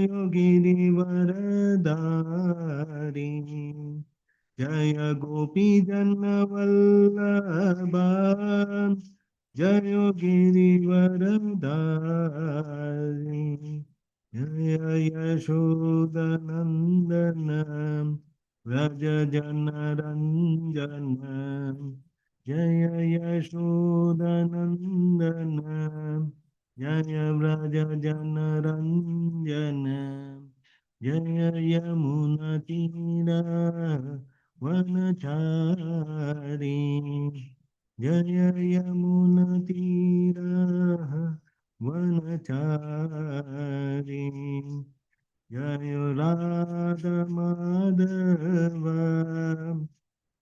गिरिवरधारी जय गोपी जनवल्लभा जय गिरिवरधारी जय यशोदनन्दन व्रज जनरञ्जन जय यशोदनन्दन जय व्रज जनरञ्जन जय यमुनतीरा वनचारी जय यमुनतीरा वनचारी जय राधा माधव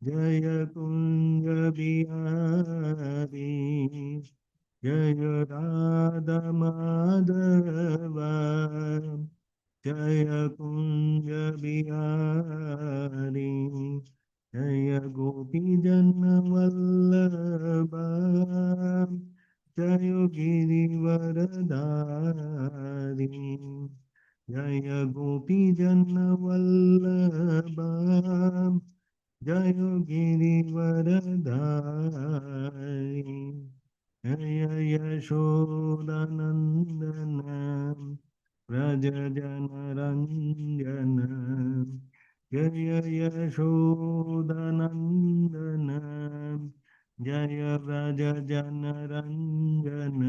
जय कुंज बिहारी जय राधा माधव जय कुंज बिहारी जय गोपी जनवल्लभा जय गिरिवरधारी जय गोपी जनवल्लभा जय गिरिवरधारी जय यशोदानन्दन व्रज जनरञ्जन जय यशोदानन्दन जय व्रज जनरञ्जन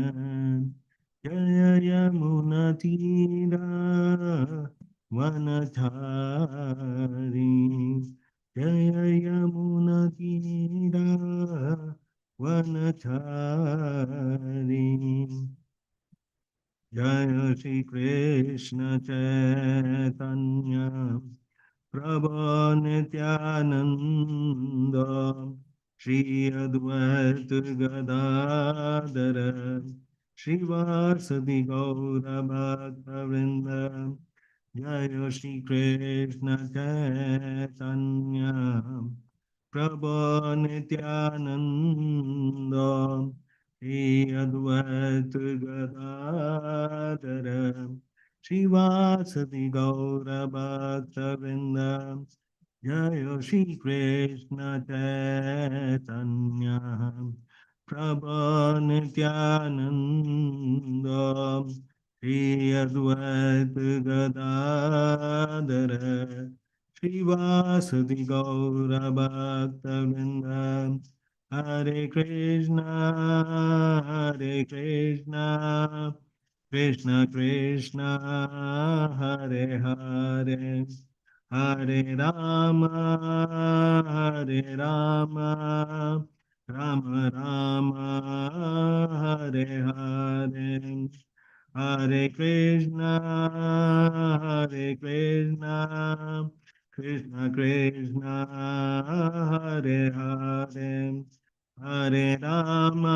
जय यमुनतीरा वनचारी जय यमुनतीरा वनचारी जय श्री कृष्ण चैतन्य प्रभु नित्यानंद श्री अद्वैत गदाधर श्रीवासदि गौर भक्तवृंद जय श्री कृष्ण चैतन्य प्रभु नित्यानंद श्री अद्वैत गदाधर श्रीवासदि गौर भक्तवृंद जय श्री कृष्ण चैतन्य प्रभु नित्यानंद श्री अद्वैत गदाधर श्रीवासदि गौर भक्तवृंद हरे कृष्णा कृष्ण कृष्ण हरे हरे हरे राम राम राम हरे हरे हरे कृष्णा कृष्ण कृष्ण हरे हरे हरे राम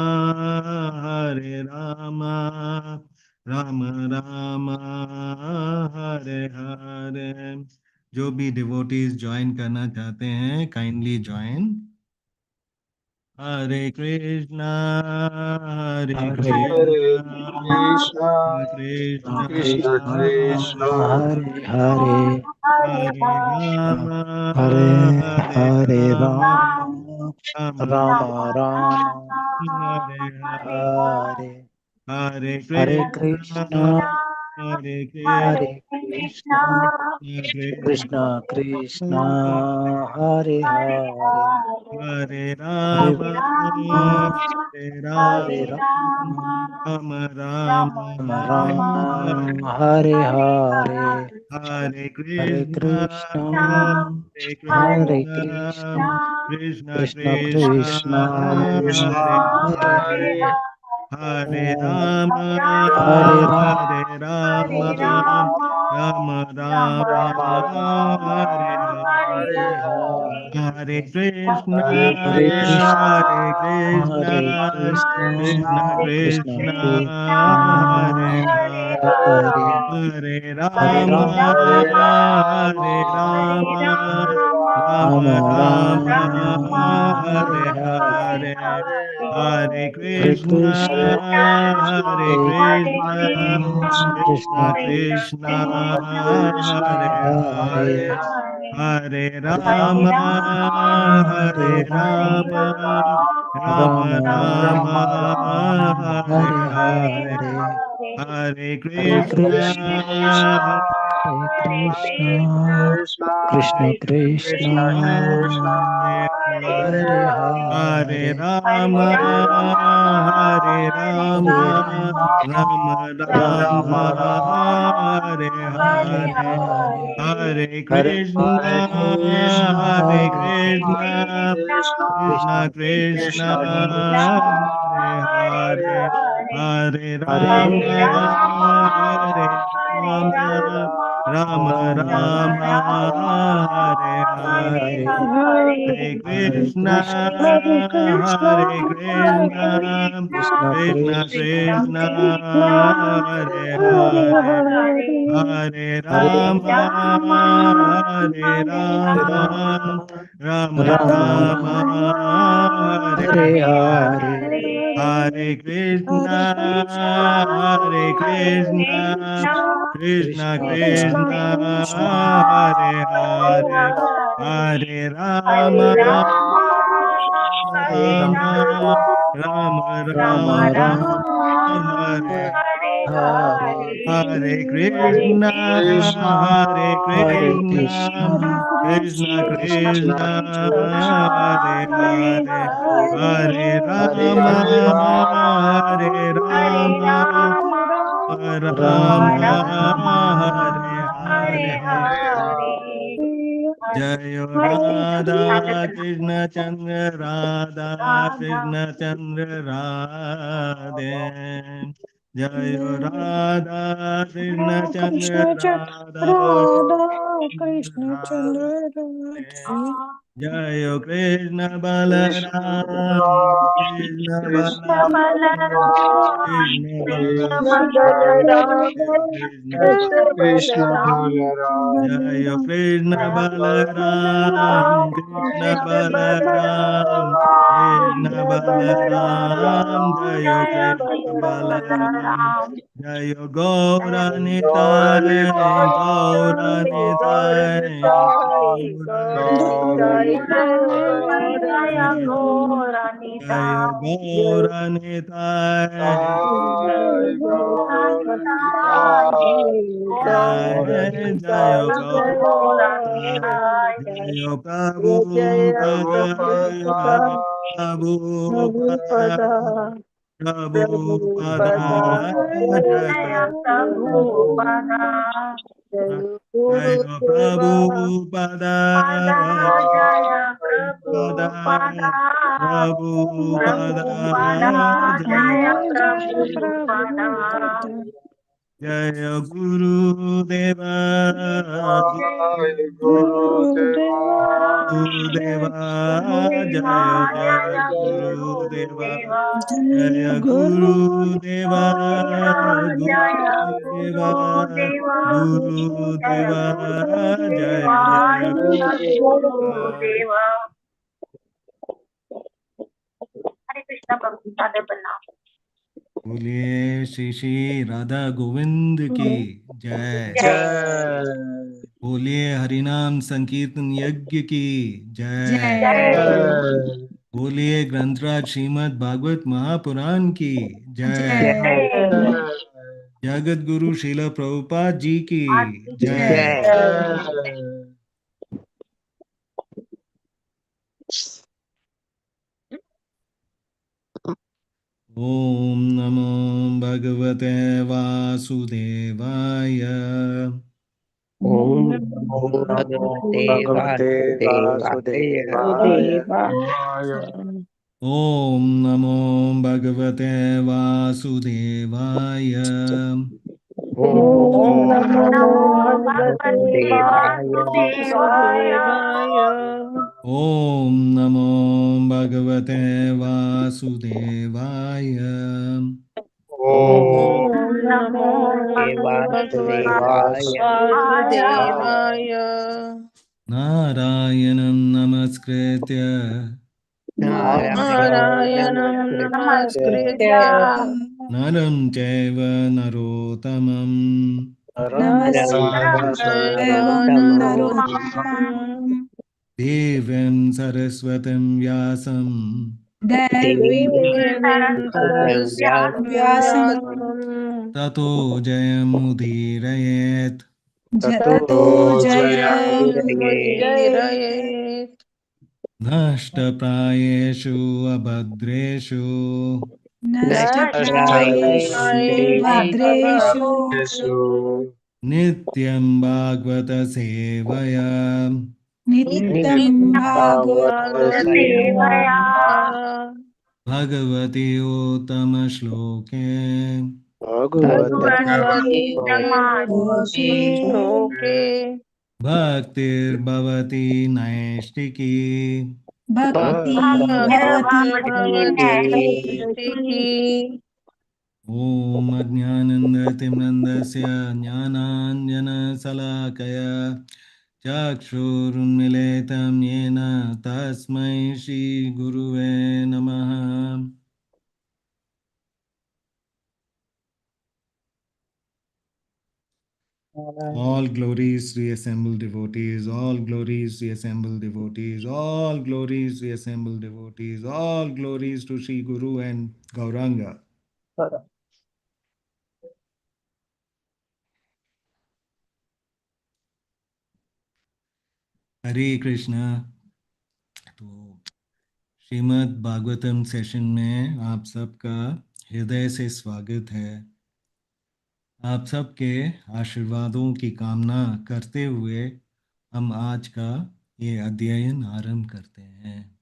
राम राम हरे हरे। जो भी डिवोटीज ज्वाइन करना चाहते हैं काइंडली ज्वाइन। हरे कृष्णा कृष्णा कृष्ण कृष्ण कृष्ण हरे हरे हरे राम हरे राम राम राम हरे हरे हरे हरे कृष्ण कृष्ण हरे हरे कृष्ण कृष्ण कृष्ण हरे हरे हरे हरे राम राम हरे राम राम राम राम राम हरे हरे हरे हरे कृष्ण कृष्ण हरे कृष्ण कृष्ण कृष्ण कृष्ण कृष्ण कृष्ण हरे हरे हरे हरे हरे राम हरे राम राम राम राम राम राम हरे हरे हरे हरे हरे हरे कृष्ण हरे हरे कृष्ण कृष्ण हरे हरे कृष्ण कृष्ण कृष्ण कृष्ण कृष्ण कृष्ण हरे हरे हरे हरे हरे हरे राम राम हरे राम हरे राम हरे Ram Ram Ram Ram Ram Hare Hare Hare Hare Hare Hare Hare Hare Krishna, Krishna, Hare Krishna, Krishna Krishna, Hare Hare, Hare Rama, Hare Rama, Rama Rama Rama, Rama, Hare Hare Hare, Hare, Hare Hare Krishna, Krishna, Hare Krishna, Krishna Krishna, Krishna, Hare Hare, Hare Hare Hare, Rama, Hare Rama, Hare Rama, Rama Rama Rama, Rama, Hare Hare Hare, Hare, Hare Hare Krishna, Krishna, Hare Hare Krishna, Krishna Krishna Krishna, Krishna, Hare Hare, Hare Hare Rama, Hare Rama, Rama Rama Rama, Hare Hare, Hare, Hare Hare Krishna, Krishna, Hare Krishna, Krishna Krishna Krishna, Krishna, Hare Hare, Hare Hare Rama, Hare Rama, Rama, Rama Rama Rama, Rama, Hare Hare Hare, Hare, Hare Krishna, Hare Krishna, Krishna Krishna Krishna, Krishna, Hare Hare, Hare Rama, Hare Rama, Rama, Rama Rama Rama, Rama, Hare Hare, Hare Krishna, Hare Hare Krishna, Krishna, Krishna Krishna Krishna, Krishna, Hare Hare, Hare Hare Rama, Rama, Hare Rama, Rama, Rama Hare Rama, Hare. Jayo Radha Krishna Chandra Radha Krishna Chandra Radhe. Jayo Radha Krishna Chandra Radha Krishna Chandra Chandra Radhe. Radhe Jayo Krishna Balaram Krishna Balaram Krishna Balaram Krishna Jaya Krishna Balaram, Krishna Balaram, Krishna Balaram, Jaya Krishna Balaram, Jaya Gauranitai, Gauranitai, Gauranitai, Jaya Gauranitai, Jai Jaya Gauranitai, Jaya Prabhupada, Prabhupada, Prabhupada, Jaya Jaya Prabhupada, Prabhupada, Prabhupada, Jaya Jaya Prabhupada Jaya Guru Deva, Guru Deva Guru Jaya Deva, Jaya Jaya Guru Deva, Jaya Jaya Guru Guru Deva, Guru Deva, Guru Deva, Jaya Jaya Guru Deva. बोलिए श्री श्री राधा गोविंद की जय। बोलिए हरिनाम संकीर्तन यज्ञ की जय। बोलिए ग्रंथराज श्रीमद् भागवत महापुराण की जय। जगत गुरु श्रील प्रभुपाद जी की जय। ओम नमो भगवते वासुदेवाय। Om Namo Bhagavate Vasudevaya. ओम नमो भगवते वासुदेवाय। Om Namo Namo Bhagavate Vasudevaya ओम नमो भगवते वासुदेवाय। Om Om Namo Bhagavate Vasudevaya नारायणं नमस्कृत्य नारायणं नमस्कृत्य नरं चैव नरोत्तमं नरं चैव नरोत्तमं देवीं सरस्वतीं व्यासं देवीं सरस्वतीं व्यासं ततो जयमुदीरयेत् ततो जयमुदीरयेत् नष्टप्रायेषु अभद्रेषु नष्टप्रायेषु नित्यं भागवत सेवया नित्यं भागवत सेवया भगवति उत्तमश्लोके भगवति श्लोके भक्तिर्भवति नैष्टिकी भक्ति भक्तिर्भवति ॐ अज्ञानन्दतिम्नन्दस्य ज्ञानाञ्जनशलाकया चक्षुरुन्मिलितं येन तस्मै श्रीगुरुवे नमः। All glories reassemble devotees, all glories reassemble devotees, all glories reassemble devotees, all glories to Sri Guru and Gauranga. हरे कृष्णा। तो श्रीमद् भागवतम सेशन में आप सबका हृदय से स्वागत है। आप सबके आशीर्वादों की कामना करते हुए हम आज का ये अध्ययन आरंभ करते हैं।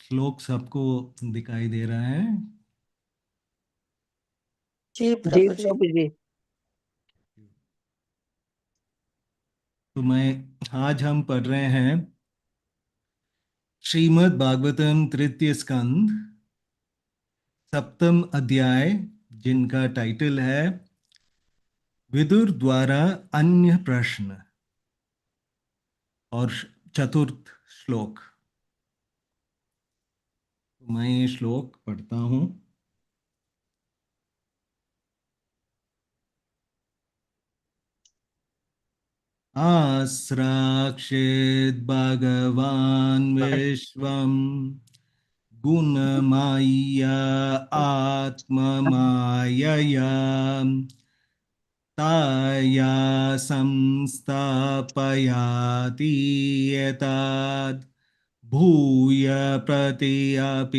श्लोक सबको दिखाई दे रहा है? जी प्रभु जी। तो आज हम पढ़ रहे हैं श्रीमद् भागवतम तृतीय स्कंद सप्तम अध्याय, जिनका टाइटल है विदुर द्वारा अन्य प्रश्न, और चतुर्थ श्लोक। तो मैं ये श्लोक पढ़ता हूं। आस्राक्षेत् भगवान् विश्वं गुणमाय्या आत्ममायया ताया संस्थापयाति एतद् भूय प्रतिअपिधास्यति।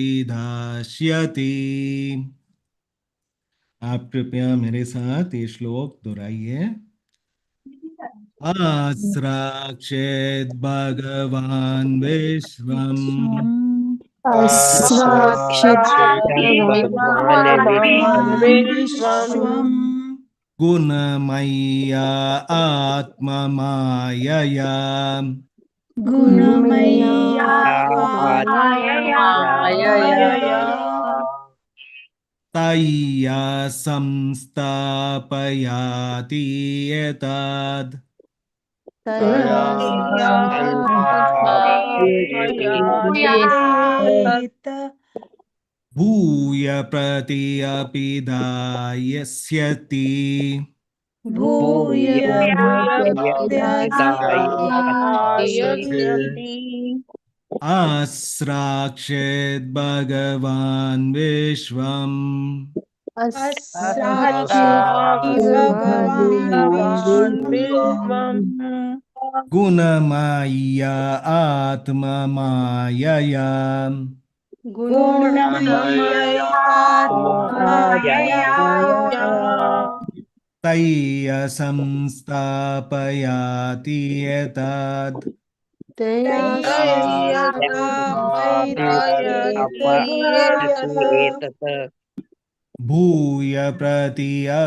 आप कृपया मेरे साथ ये श्लोक दोहराइए। आस्राक्षेत् भगवान् विश्वम् विश्वम् गुणमय्या आत्ममायया तय्या संस्थापयाति एतद् भूय प्रतिअपिधास्यति। आस्राक्षेत् भगवान् विश्वम् गुणमाय्या आत्ममायया तय्या संस्थापयाति एतद् भूय प्रतिअपिधास्यति।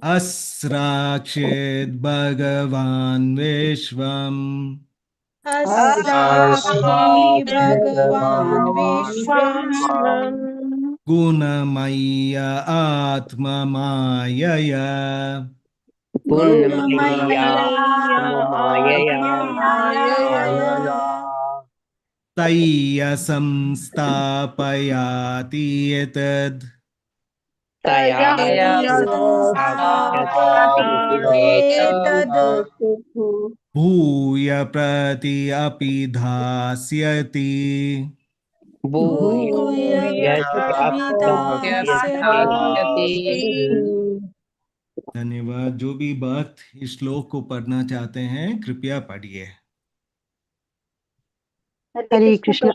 अस्राक्षेत् भगवान् विश्वम् अस्राक्षी भगवान् विश्वम् गुणमय्य आत्ममायया गुणमय्यात्ममायया तय्य संस्थापयाति एतद् एतद् भूय प्रति अपि धास्यति। भूय प्रत्यभिधास्यति। धन्यवाद। जो भी भक्त इस श्लोक को पढ़ना चाहते हैं कृपया पढ़िए। हरे कृष्ण।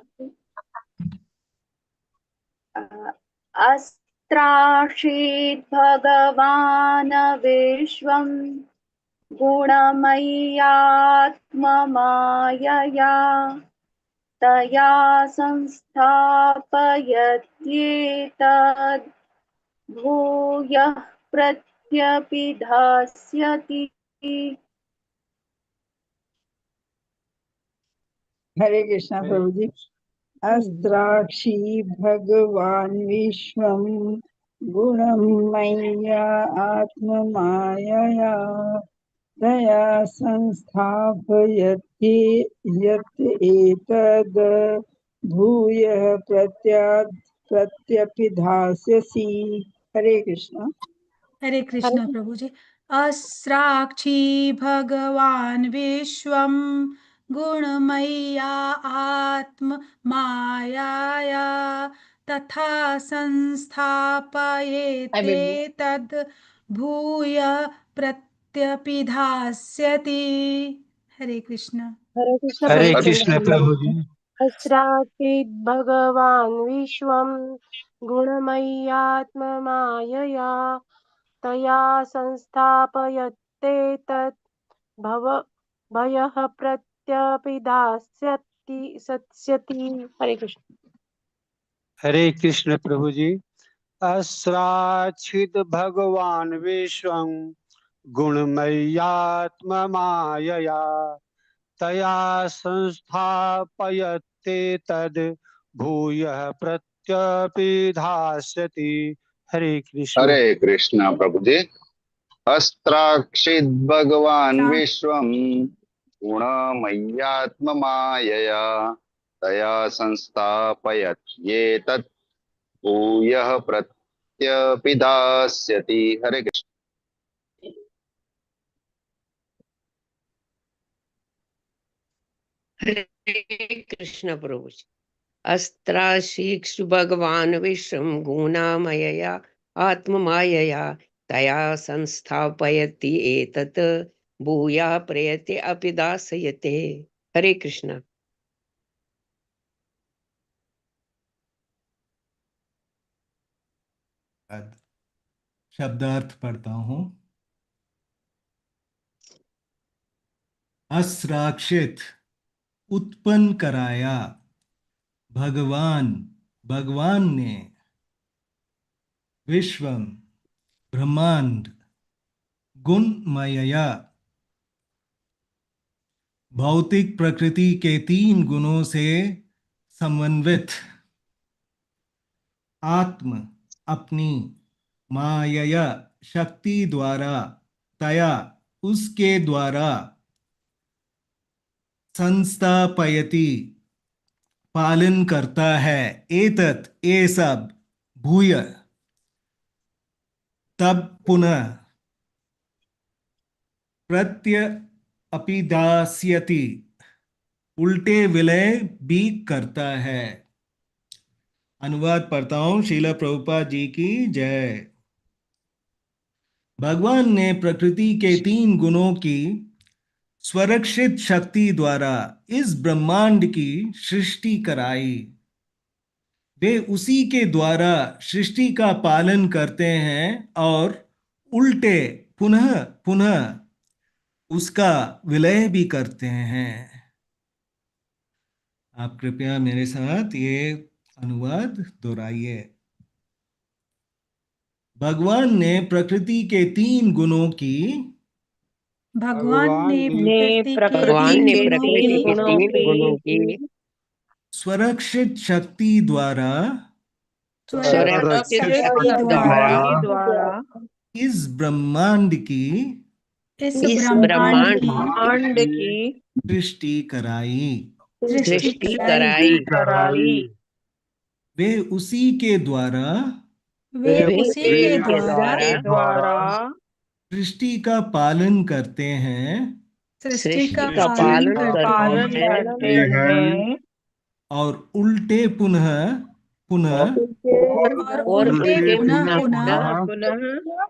अस्त्राक्षीत् भगवान् विश्वं गुणमय्यात्ममायया तया संस्थापयत्येतद् भूयः प्रत्यपिधास्यति। हरे कृष्णा प्रभु जी। अस्त्राक्षी भगवान विश्वम गुणमय्या आत्ममायया तया संस्थापयति यत् एतद् भूयः प्रत्यपिधास्यसि। हरे कृष्णा। हरे कृष्णा प्रभु जी। अस्राक्षी भगवान् विश्वं गुणमय्या आत्म मायाया तथा संस्थापयेते तद् भूय प्रत्यपिधास्यति। हरे कृष्णा। हरे कृष्ण प्रभु जी। अस्राक्षीत् भगवान् विश्वं गुणमय्यात्ममायया तया संस्थापयत्ते तत् भयः प्रत्यपिधास्यति सत्स्यति। हरे कृष्ण। हरे कृष्ण प्रभु जी। अस्राक्षित भगवान विश्वं गुणमय्यात्ममायया तया संस्थापयते तद भूयः प्रत्यपिधास्यति। हरे कृष्ण। हरे कृष्ण प्रभु जी। अस्त्राक्षित भगवान विश्वम गुणमय्यात्ममायया तया संस्थापयत्येतत् भूयः प्रत्यपिधास्यति। हरे कृष्ण। हरे कृष्ण प्रभु जी। अस्त्राशीक्षु भगवान विश्वं गुणामयया आत्ममायया तया संस्थापयति एतत् भूया प्रयते अपि दासयते। हरे कृष्ण। शब्दार्थ पढ़ता हूं। अस्राक्षित उत्पन्न कराया, भगवान ने, विश्वम ब्रह्मांड, गुणमयया भौतिक प्रकृति के 3 गुणों से समन्वित, आत्म अपनी, मायया शक्ति द्वारा, तया उसके द्वारा, संस्थापयति पालन करता है, एतत् ये सब, भूय तब पुनः, प्रत्यपिधास्यति उल्टे विलय भी करता है। अनुवाद पढ़ता हूं। श्रील प्रभुपाद जी की जय। भगवान ने प्रकृति के 3 गुणों की स्वरक्षित शक्ति द्वारा इस ब्रह्मांड की सृष्टि कराई। वे उसी के द्वारा सृष्टि का पालन करते हैं और उल्टे पुनः पुनः उसका विलय भी करते हैं। आप कृपया मेरे साथ ये अनुवाद दोहराइए। भगवान ने प्रकृति के 3 गुणों की भगवान ने प्रकृति के भगवान तीन ने गुणों प्रकृति के के तीन गुणों की स्वरक्षित शक्ति द्वारा सुरक्षित शक्ति शक्ति द्वारा द्वारा इस ब्रह्मांड की इस इस ब्रह्मांड ब्रह्मांड की की सृष्टि कराई। सृष्टि सृष्टि कराई। कराई। वे उसी के द्वारा वे वे उसी के के द्वारा द्वारा सृष्टि का पालन करते हैं सृष्टि का का पालन पालन करते करते हैं हैं और उल्टे पुनः पुनः और और उल्टे उल्टे पुनः पुनः पुनः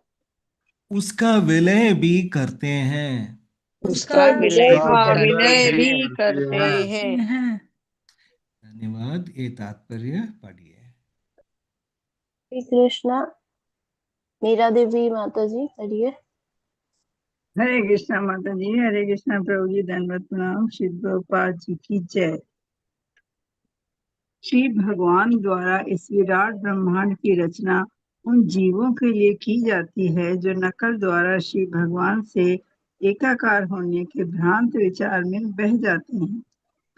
उसका विलय भी करते हैं। उसका विलय भी करते हैं। हैं। धन्यवाद। ये तात्पर्य पढ़िए। श्री कृष्णा। मीरा देवी माता जी पढ़िए। हरे कृष्णा माता जी, हरे कृष्णा प्रभु जी, धन्यवाद प्रणाम। श्री प्रभुपाद जी की जय। श्री भगवान द्वारा इस विराट ब्रह्मांड की रचना उन जीवों के लिए की जाती है जो नकल द्वारा श्री भगवान से एकाकार होने के भ्रांत विचार में बह जाते हैं।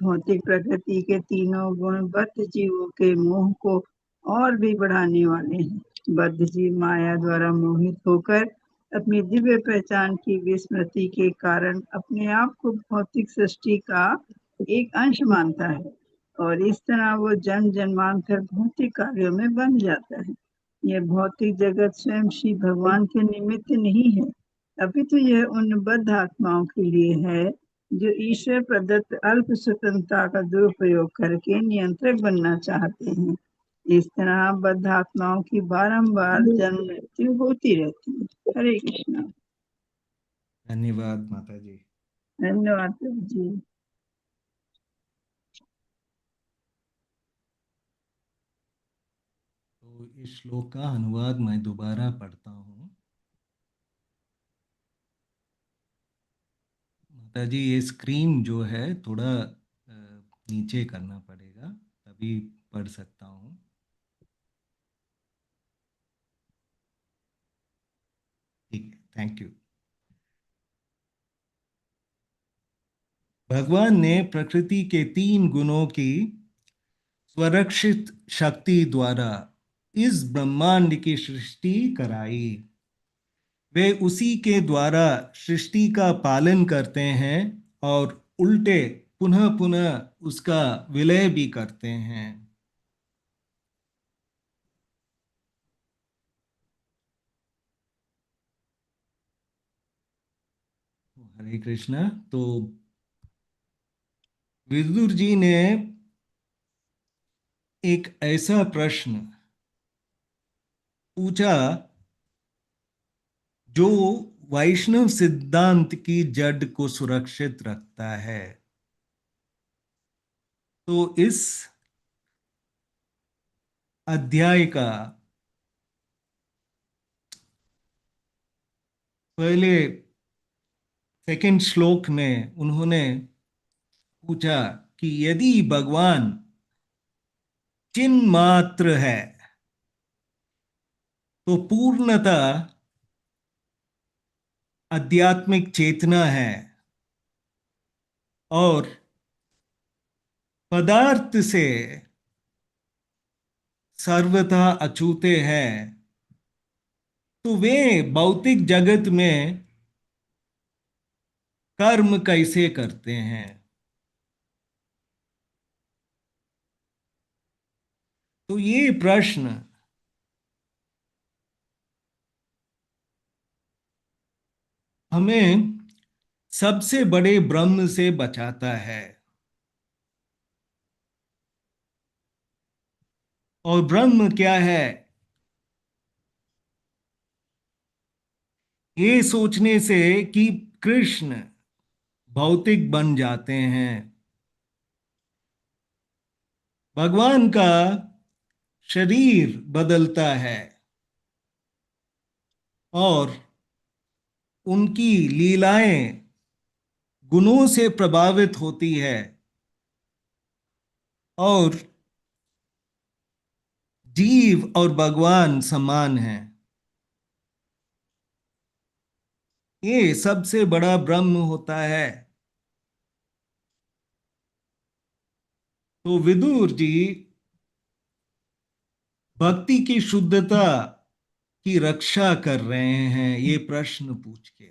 भौतिक प्रकृति के तीनों गुण बद्ध जीवों के मोह को और भी बढ़ाने वाले हैं। बद्ध जीव माया द्वारा मोहित होकर अपनी दिव्य पहचान की विस्मृति के कारण अपने आप को भौतिक सृष्टि का एक अंश मानता है और इस तरह वो जन्म जन्मांतर भौतिक कार्यों में बन जाता है। यह भौतिक जगत स्वयं श्री भगवान के निमित्त नहीं है, अपितु यह उन बद्ध आत्माओं के लिए है जो ईश्वर प्रदत्त अल्प स्वतंत्रता का दुरुपयोग करके नियंत्रक बनना चाहते हैं। इस तरह बद्ध आत्माओं की बारंबार जन्म मृत्यु होती रहती है। हरे कृष्णा। धन्यवाद माता जी। धन्यवाद प्रभु जी। तो इस श्लोक का अनुवाद मैं दोबारा पढ़ता हूँ। माता जी, ये स्क्रीन जो है थोड़ा नीचे करना पड़ेगा, तभी पढ़ सकता हूँ। ठीक है, थैंक यू। भगवान ने प्रकृति के तीन गुणों की स्वरक्षित शक्ति द्वारा इस ब्रह्मांड की सृष्टि कराई। वे उसी के द्वारा सृष्टि का पालन करते हैं और उल्टे पुनः पुनः उसका विलय भी करते हैं। हरे कृष्णा। तो विदुर जी ने एक ऐसा प्रश्न पूछा जो वैष्णव सिद्धांत की जड़ को सुरक्षित रखता है। तो इस अध्याय का पहले सेकंड श्लोक में उन्होंने पूछा कि यदि भगवान चिन्ह मात्र है तो पूर्णतः आध्यात्मिक चेतना है और पदार्थ से सर्वथा अछूते हैं, तो वे भौतिक जगत में कर्म कैसे करते हैं। तो ये प्रश्न हमें सबसे बड़े ब्रह्म से बचाता है। और ब्रह्म क्या है, ये सोचने से कि कृष्ण भौतिक बन जाते हैं। भगवान का शरीर बदलता है और उनकी लीलाएं गुणों से प्रभावित होती है और जीव और भगवान समान हैं। ये सबसे बड़ा ब्रह्म होता है। तो विदुर जी भक्ति की शुद्धता की रक्षा कर रहे हैं ये प्रश्न पूछ के।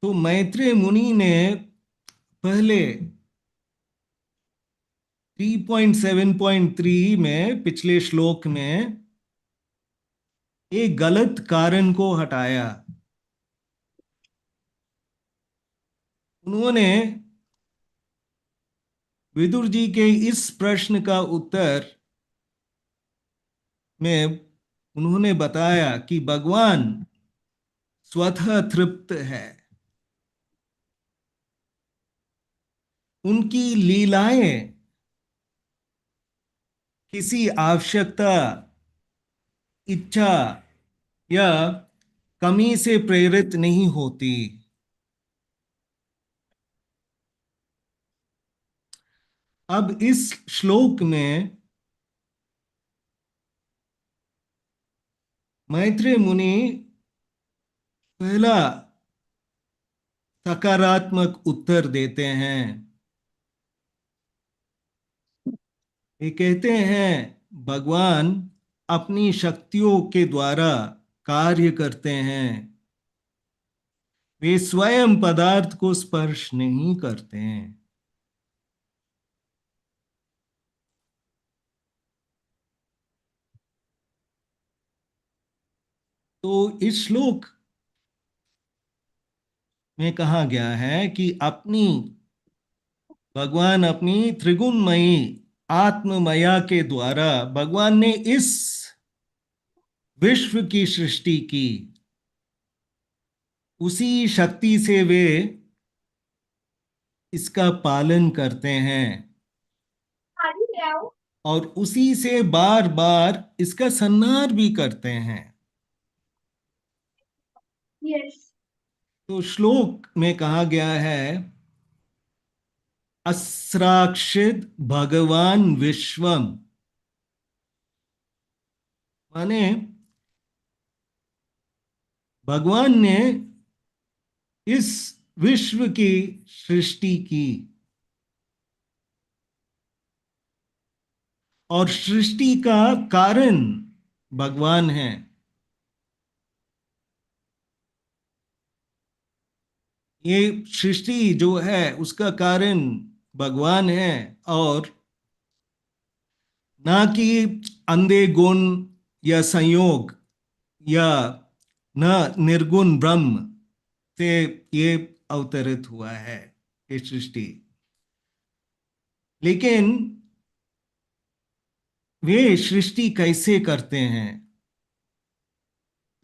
तो मैत्रेय मुनि ने पहले 3.7.3 में, पिछले श्लोक में, एक गलत कारण को हटाया। उन्होंने विदुर जी के इस प्रश्न का उत्तर में उन्होंने बताया कि भगवान स्वतः तृप्त है। उनकी लीलाएं किसी आवश्यकता, इच्छा या कमी से प्रेरित नहीं होती। अब इस श्लोक में मैत्रेय मुनि पहला सकारात्मक उत्तर देते हैं। ये कहते हैं भगवान अपनी शक्तियों के द्वारा कार्य करते हैं, वे स्वयं पदार्थ को स्पर्श नहीं करते हैं। तो इस श्लोक में कहा गया है कि भगवान अपनी त्रिगुणमयी आत्ममया के द्वारा भगवान ने इस विश्व की सृष्टि की। उसी शक्ति से वे इसका पालन करते हैं और उसी से बार बार इसका संहार भी करते हैं। तो श्लोक में कहा गया है अस्राक्षित भगवान विश्वम, माने भगवान ने इस विश्व की सृष्टि की और सृष्टि का कारण भगवान है। ये सृष्टि जो है उसका कारण भगवान है और ना कि अंधे गुण या संयोग या न निर्गुण ब्रह्म से ये अवतरित हुआ है ये सृष्टि। लेकिन वे सृष्टि कैसे करते हैं?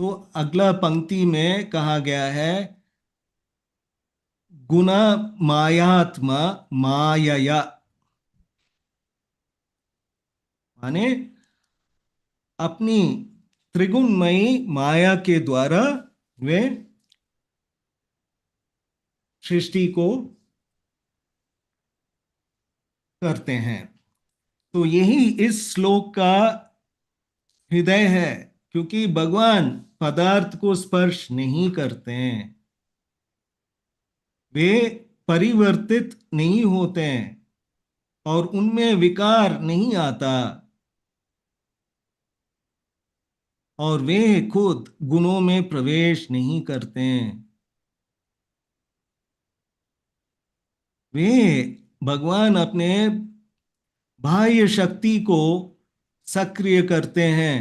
तो अगला पंक्ति में कहा गया है गुण मायात्मा मायया, माने अपनी त्रिगुणमयी माया के द्वारा वे सृष्टि को करते हैं। तो यही इस श्लोक का हृदय है, क्योंकि भगवान पदार्थ को स्पर्श नहीं करते हैं, वे परिवर्तित नहीं होते हैं और उनमें विकार नहीं आता और वे खुद गुणों में प्रवेश नहीं करते हैं। वे भगवान अपने बाह्य शक्ति को सक्रिय करते हैं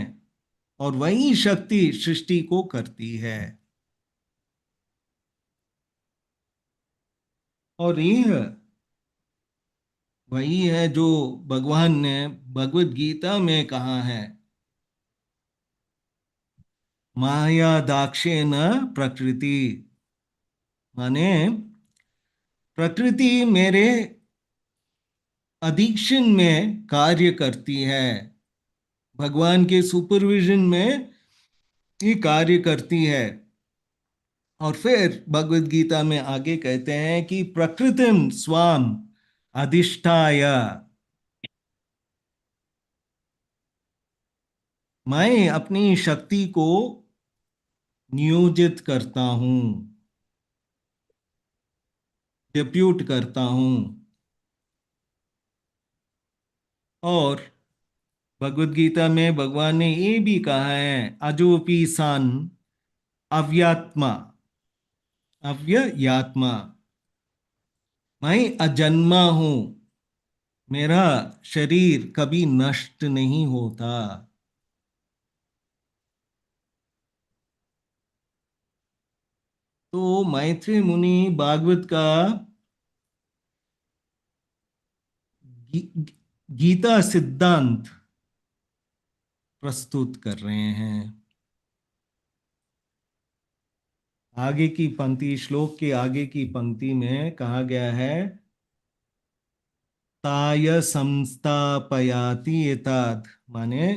और वही शक्ति सृष्टि को करती है। और यह वही है जो भगवान ने भगवत गीता में कहा है, माया दाक्षेन प्रकृति, माने प्रकृति मेरे अधीक्षण में कार्य करती है, भगवान के सुपरविजन में ये कार्य करती है। और फिर भगवत गीता में आगे कहते हैं कि प्रकृतिम स्वाम अधिष्ठाय, मैं अपनी शक्ति को नियोजित करता हूं, डिप्यूट करता हूं। और भगवत गीता में भगवान ने ये भी कहा है, अजोपी सन अव्यात्मा, अव्ययात्मा, मैं अजन्मा हूं, मेरा शरीर कभी नष्ट नहीं होता। तो मैत्री मुनि भागवत का गीता सिद्धांत प्रस्तुत कर रहे हैं। आगे की पंक्ति, श्लोक के आगे की पंक्ति में कहा गया है, ताय संस्थापयाति एताद, माने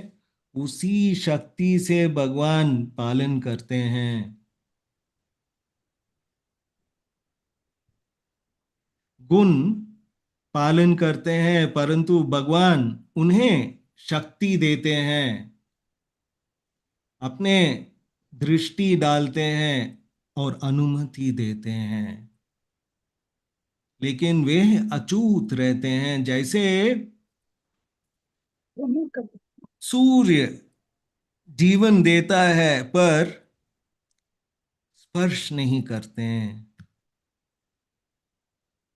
उसी शक्ति से भगवान पालन करते हैं। गुण पालन करते हैं, परंतु भगवान उन्हें शक्ति देते हैं, अपने दृष्टि डालते हैं और अनुमति देते हैं। लेकिन वे अचूत रहते हैं, जैसे सूर्य जीवन देता है पर स्पर्श नहीं करते हैं।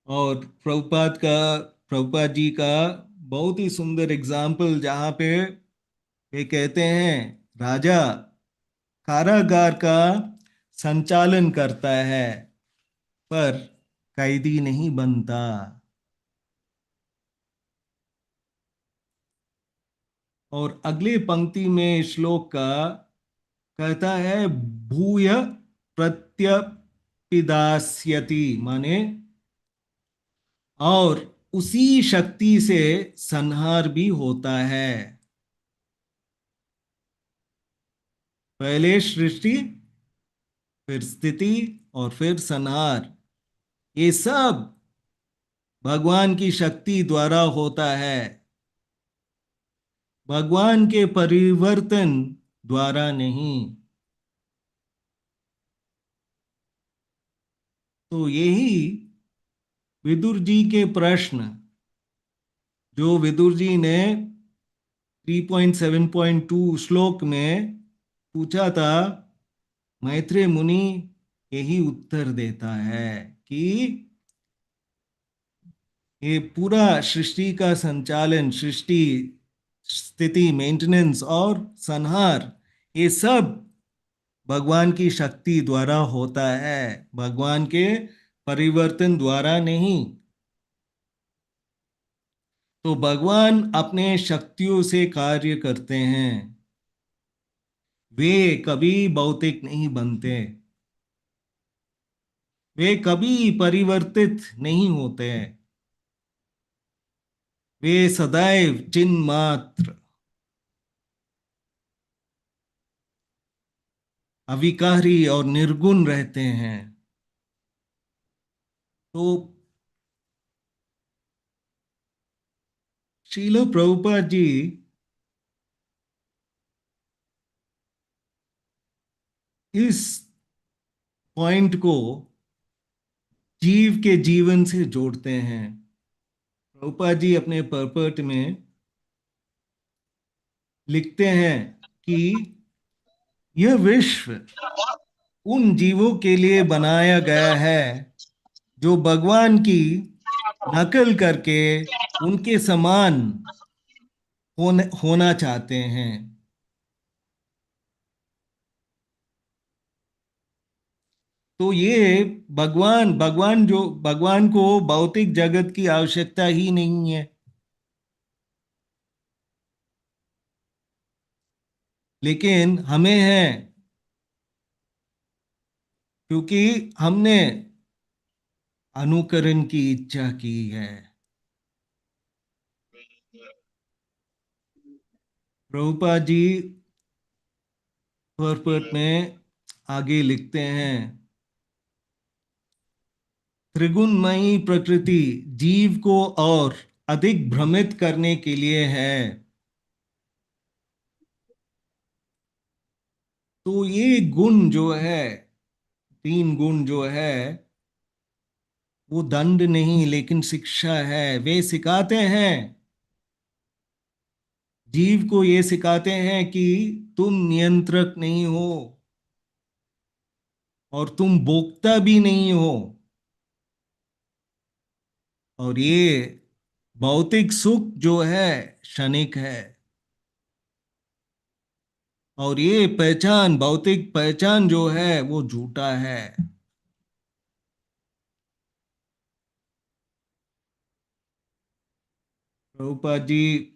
और प्रभुपाद जी का बहुत ही सुंदर एग्जाम्पल, जहां पे वे कहते हैं, राजा कारागार का संचालन करता है पर कैदी नहीं बनता। और अगले पंक्ति में श्लोक का कहता है, भूय प्रत्यपिदास्यति, माने और उसी शक्ति से संहार भी होता है। पहले सृष्टि, फिर स्थिति और फिर संहार, ये सब भगवान की शक्ति द्वारा होता है, भगवान के परिवर्तन द्वारा नहीं। तो यही विदुर जी के प्रश्न, जो विदुर जी ने 3.7.2 श्लोक में पूछा था, मैत्रेय मुनि यही उत्तर देता है कि ये पूरा सृष्टि का संचालन, सृष्टि, स्थिति, मेंटेनेंस और संहार, ये सब भगवान की शक्ति द्वारा होता है, भगवान के परिवर्तन द्वारा नहीं। तो भगवान अपने शक्तियों से कार्य करते हैं, वे कभी भौतिक नहीं बनते, वे कभी परिवर्तित नहीं होते, वे सदैव चिन्ह मात्र, अविकारी और निर्गुण रहते हैं। तो श्रील प्रभुपाद जी इस पॉइंट को जीव के जीवन से जोड़ते हैं। प्रभुपाद जी अपने परपट में लिखते हैं कि यह विश्व उन जीवों के लिए बनाया गया है जो भगवान की नकल करके उनके समान होना चाहते हैं। तो ये भगवान को भौतिक जगत की आवश्यकता ही नहीं है, लेकिन हमें है, क्योंकि हमने अनुकरण की इच्छा की है। प्रभुपाद जी परपट में आगे लिखते हैं, त्रिगुणमयी प्रकृति जीव को और अधिक भ्रमित करने के लिए है। तो ये गुण जो है, 3 गुण जो है, वो दंड नहीं लेकिन शिक्षा है। वे सिखाते हैं, जीव को ये सिखाते हैं कि तुम नियंत्रक नहीं हो और तुम भोक्ता भी नहीं हो। और ये भौतिक सुख जो है क्षणिक है, और ये पहचान, भौतिक पहचान जो है वो झूठा है। प्रभुपाद जी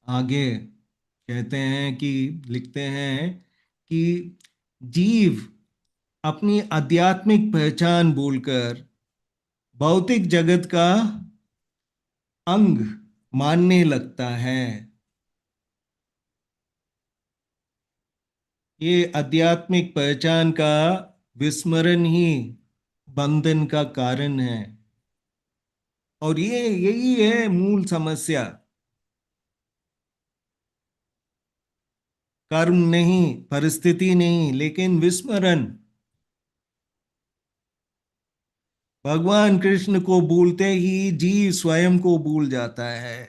आगे कहते हैं कि, लिखते हैं कि जीव अपनी आध्यात्मिक पहचान भूलकर भौतिक जगत का अंग मानने लगता है। ये आध्यात्मिक पहचान का विस्मरण ही बंधन का कारण है। और ये यही है मूल समस्या। कर्म नहीं, परिस्थिति नहीं, लेकिन विस्मरण। भगवान कृष्ण को भूलते ही जीव स्वयं को भूल जाता है।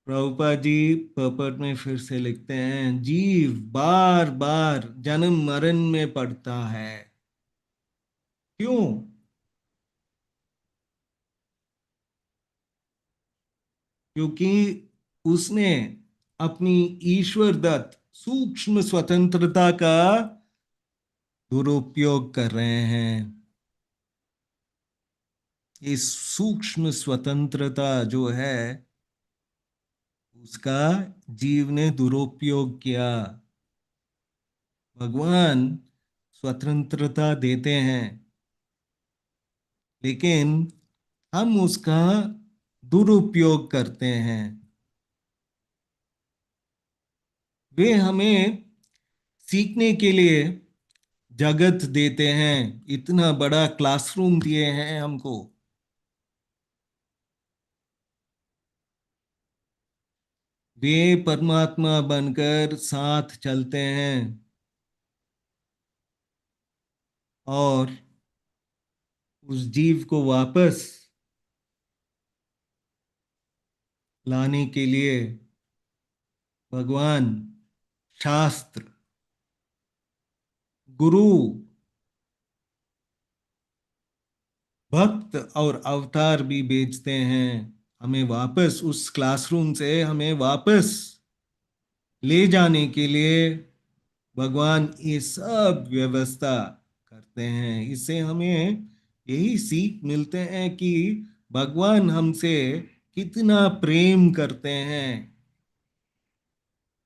प्रभुपाद जी पर्पट में फिर से लिखते हैं, जीव बार बार जन्म मरण में पड़ता है। क्यों? क्योंकि उसने अपनी ईश्वर दत्त सूक्ष्म स्वतंत्रता का दुरुपयोग कर रहे हैं। इस सूक्ष्म स्वतंत्रता जो है उसका जीव ने दुरुपयोग किया। भगवान स्वतंत्रता देते हैं, लेकिन हम उसका दुरुपयोग करते हैं। वे हमें सीखने के लिए जगत देते हैं, इतना बड़ा क्लासरूम दिए हैं हमको। वे परमात्मा बनकर साथ चलते हैं और उस जीव को वापस लाने के लिए भगवान शास्त्र, गुरु, भक्त और अवतार भी भेजते हैं। हमें वापस उस क्लासरूम से हमें वापस ले जाने के लिए भगवान ये सब व्यवस्था करते हैं। इससे हमें यही सीख मिलते हैं कि भगवान हमसे कितना प्रेम करते हैं।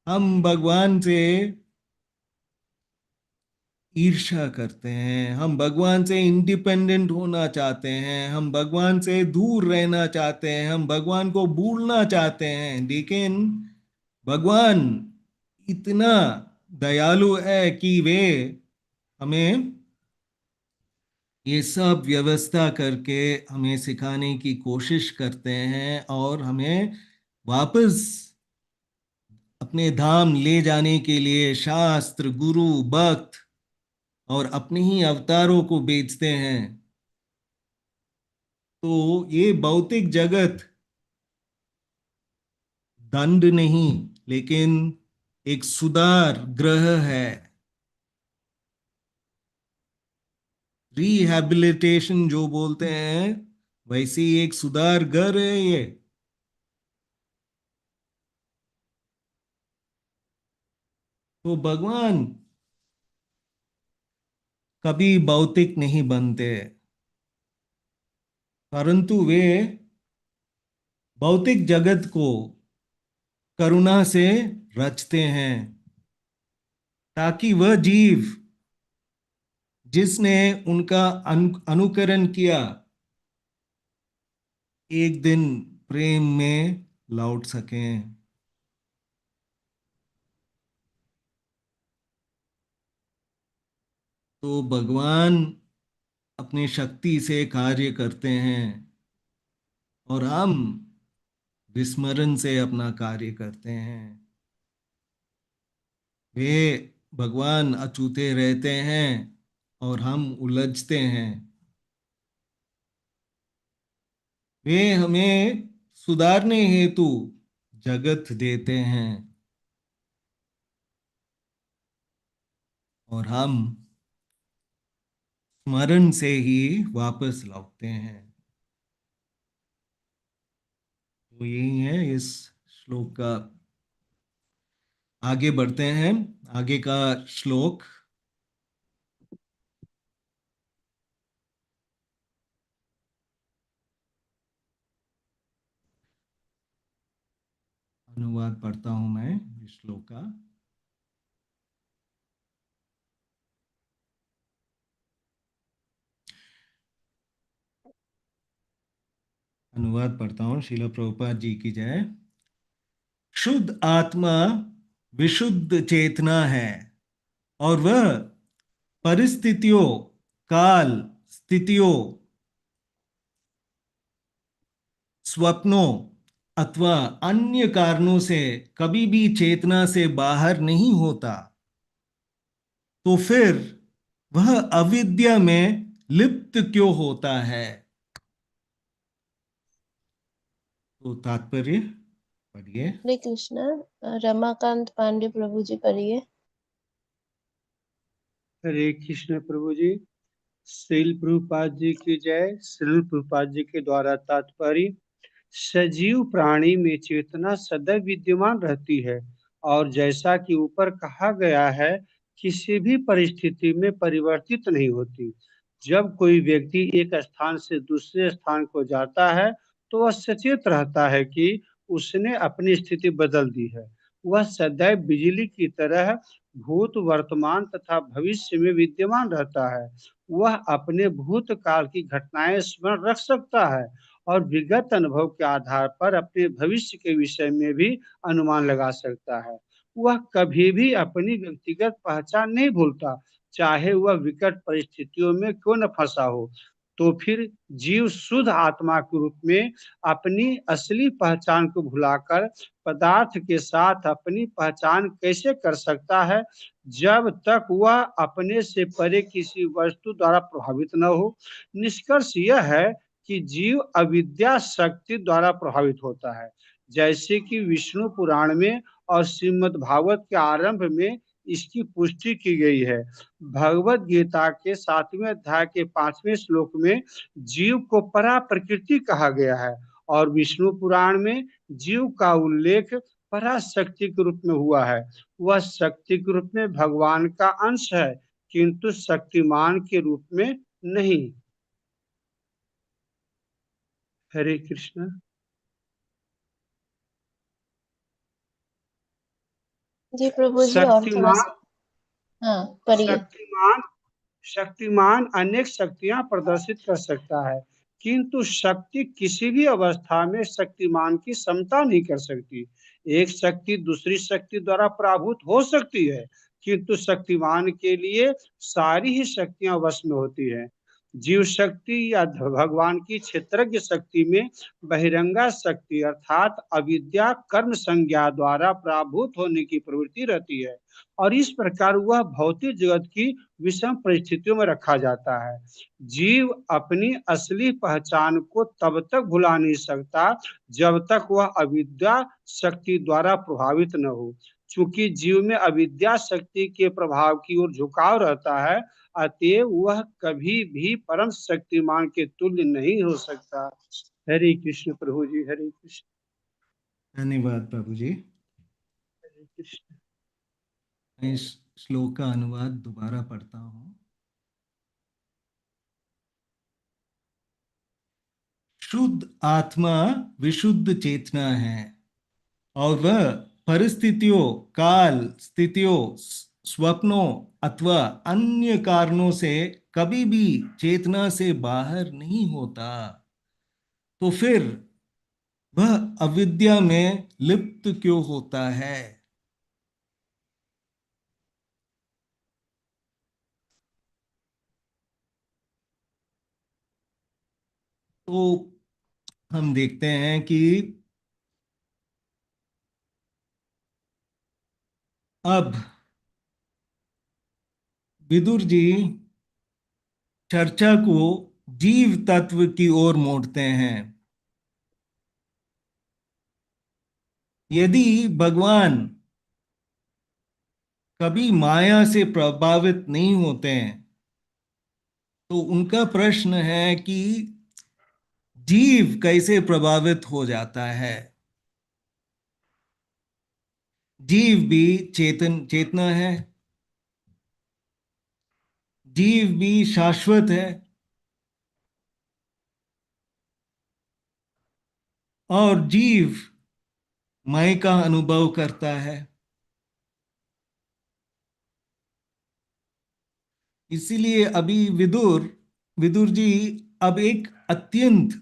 हम भगवान से ईर्ष्या करते हैं, हम भगवान से इंडिपेंडेंट होना चाहते हैं, हम भगवान से दूर रहना चाहते हैं, हम भगवान को भूलना चाहते हैं। लेकिन भगवान इतना दयालु है कि वे हमें ये सब व्यवस्था करके हमें सिखाने की कोशिश करते हैं और हमें वापस अपने धाम ले जाने के लिए शास्त्र, गुरु, भक्त और अपने ही अवतारों को बेचते हैं। तो ये भौतिक जगत दंड नहीं लेकिन एक सुधार ग्रह है। रिहैबिलिटेशन जो बोलते हैं, वैसे ही एक सुधार घर है ये। तो भगवान कभी भौतिक नहीं बनते, परंतु वे भौतिक जगत को करुणा से रचते हैं, ताकि वह जीव जिसने उनका अनुकरण किया एक दिन प्रेम में लौट सकें। तो भगवान अपनी शक्ति से कार्य करते हैं और हम विस्मरण से अपना कार्य करते हैं। वे भगवान अछूते रहते हैं और हम उलझते हैं। वे हमें सुधारने हेतु जगत देते हैं और हम स्मरण से ही वापस लौटते हैं। तो यही है इस श्लोक का। आगे बढ़ते हैं। आगे का श्लोक अनुवाद पढ़ता हूं मैं इस श्लोक का। अनुवाद पढ़ता हूं। श्रील प्रभुपाद जी की जय। शुद्ध आत्मा विशुद्ध चेतना है और वह परिस्थितियों, काल, स्थितियों, स्वप्नों अथवा अन्य कारणों से कभी भी चेतना से बाहर नहीं होता। तो फिर वह अविद्या में लिप्त क्यों होता है? तो तात्पर्य पढ़िए। हरे कृष्णा। रमाकांत पांडे प्रभु जी पढ़िए। हरे कृष्ण प्रभु जी। श्रील प्रभुपाद जी की जय। श्रील प्रभुपाद जी के द्वारा तात्पर्य, सजीव प्राणी में चेतना सदैव विद्यमान रहती है और जैसा कि ऊपर कहा गया है, किसी भी परिस्थिति में परिवर्तित नहीं होती। जब कोई व्यक्ति एक स्थान से दूसरे स्थान को जाता है तो वह सचेत रहता है कि उसने अपनी स्थिति बदल दी है। वह सदैव बिजली की तरह भूत, वर्तमान तथा भविष्य में विद्यमान रहता है। वह अपने भूतकाल की घटनाएं स्मरण रख सकता है और विगत अनुभव के आधार पर अपने भविष्य के विषय में भी अनुमान लगा सकता है। वह कभी भी अपनी व्यक्तिगत पहचान नहीं भूलता, चाहे वह विकट परिस्थितियों में क्यों न फंसा हो। तो फिर जीव शुद्ध आत्मा के रूप में अपनी असली पहचान को भुलाकर पदार्थ के साथ अपनी पहचान कैसे कर सकता है, जब तक वह अपने से परे किसी वस्तु द्वारा प्रभावित न हो। निष्कर्ष यह है कि जीव अविद्या शक्ति द्वारा प्रभावित होता है, जैसे कि विष्णु पुराण में और श्रीमद् भागवत के आरंभ में इसकी पुष्टि की गई है। भगवत गीता के 7वें अध्याय के 5वें श्लोक में जीव को परा प्रकृति कहा गया है और विष्णु पुराण में जीव का उल्लेख पराशक्ति के रूप में हुआ है। वह शक्ति के रूप में भगवान का अंश है, किंतु शक्तिमान के रूप में नहीं। हरे कृष्ण। जी प्रभु जी, और थोड़ा शक्तिमान सा हाँ पढ़िए। शक्तिमान शक्तिमान अनेक शक्तियां प्रदर्शित कर सकता है, किंतु शक्ति किसी भी अवस्था में शक्तिमान की समता नहीं कर सकती। एक शक्ति दूसरी शक्ति द्वारा पराभूत हो सकती है, किंतु शक्तिमान के लिए सारी ही शक्तियां वश में होती है। जीव शक्ति या भगवान की क्षेत्रज्ञ शक्ति में बहिरंगा शक्ति अर्थात अविद्या कर्म संज्ञा द्वारा पराभूत होने की प्रवृत्ति रहती है और इस प्रकार वह भौतिक जगत की विषम परिस्थितियों में रखा जाता है। जीव अपनी असली पहचान को तब तक भुला नहीं सकता जब तक वह अविद्या शक्ति द्वारा प्रभावित न हो। चूंकि जीव में अविद्या शक्ति के प्रभाव की ओर झुकाव रहता है, अतएव वह कभी भी परम शक्तिमान के तुल्य नहीं हो सकता। हरे कृष्ण प्रभु जी। हरे कृष्ण। धन्यवाद प्रभु जी। हरे कृष्ण। मैं इस श्लोक का अनुवाद दोबारा पढ़ता हूँ। शुद्ध आत्मा विशुद्ध चेतना है और वह परिस्थितियों, काल, स्थितियों, स्वप्नों अथवा अन्य कारणों से कभी भी चेतना से बाहर नहीं होता। तो फिर वह अविद्या में लिप्त क्यों होता है? तो हम देखते हैं कि अब विदुर जी चर्चा को जीव तत्व की ओर मोड़ते हैं। यदि भगवान कभी माया से प्रभावित नहीं होते हैं तो उनका प्रश्न है कि जीव कैसे प्रभावित हो जाता है। जीव भी चेतना है, जीव भी शाश्वत है, और जीव मय का अनुभव करता है। इसीलिए अभी विदुर विदुर जी अब एक अत्यंत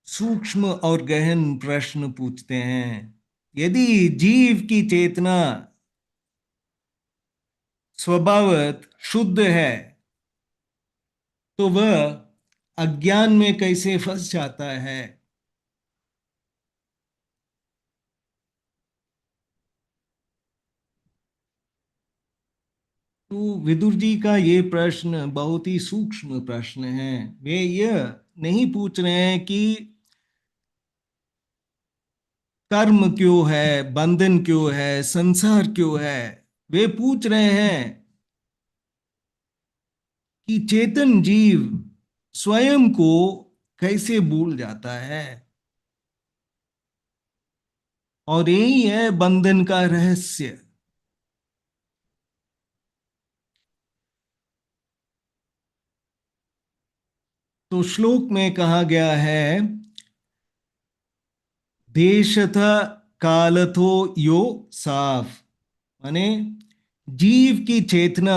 सूक्ष्म और गहन प्रश्न पूछते हैं। यदि जीव की चेतना स्वभावत शुद्ध है तो वह अज्ञान में कैसे फंस जाता है। तो विदुर जी का ये प्रश्न बहुत ही सूक्ष्म प्रश्न है। वे यह नहीं पूछ रहे हैं कि कर्म क्यों है, बंधन क्यों है, संसार क्यों है। वे पूछ रहे हैं कि चेतन जीव स्वयं को कैसे भूल जाता है। और यही है बंधन का रहस्य। तो श्लोक में कहा गया है, देशथ कालथो यो साफ, माने जीव की चेतना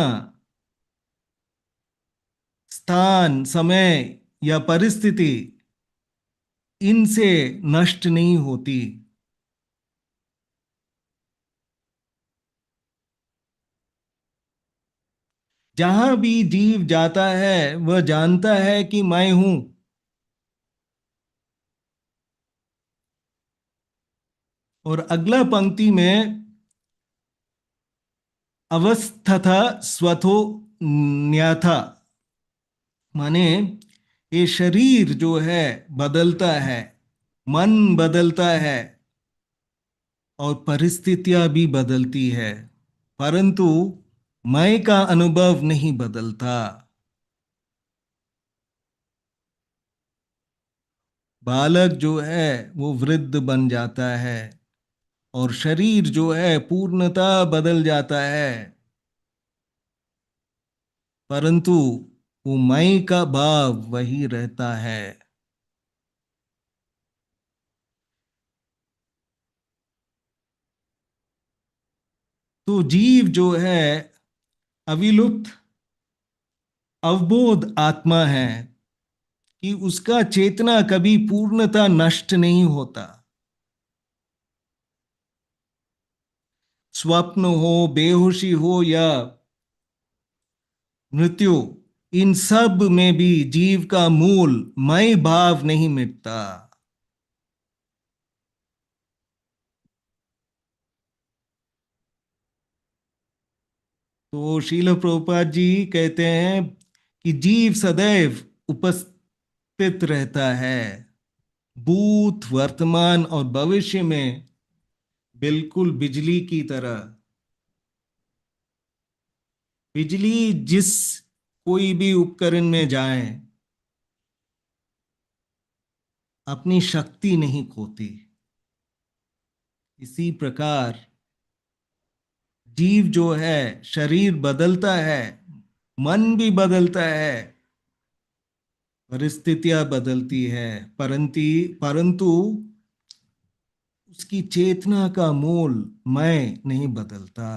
स्थान, समय या परिस्थिति इनसे नष्ट नहीं होती। जहां भी जीव जाता है वह जानता है कि मैं हूं। और अगला पंक्ति में अवस्थथा स्वथो न्याथा, माने ये शरीर जो है बदलता है, मन बदलता है और परिस्थितियां भी बदलती है, परंतु मैं का अनुभव नहीं बदलता। बालक जो है वो वृद्ध बन जाता है और शरीर जो है पूर्णतः बदल जाता है, परंतु वो मैं का भाव वही रहता है। तो जीव जो है अविलुप्त अवबोध आत्मा है कि उसका चेतना कभी पूर्णतः नष्ट नहीं होता। स्वप्न हो, बेहोशी हो या मृत्यु, इन सब में भी जीव का मूल मैं भाव नहीं मिटता। तो श्रील प्रभुपाद जी कहते हैं कि जीव सदैव उपस्थित रहता है, भूत, वर्तमान और भविष्य में, बिल्कुल बिजली की तरह। बिजली जिस कोई भी उपकरण में जाए अपनी शक्ति नहीं खोती, इसी प्रकार जीव जो है शरीर बदलता है, मन भी बदलता है, परिस्थितियां बदलती है, परंतु उसकी चेतना का मूल मैं नहीं बदलता।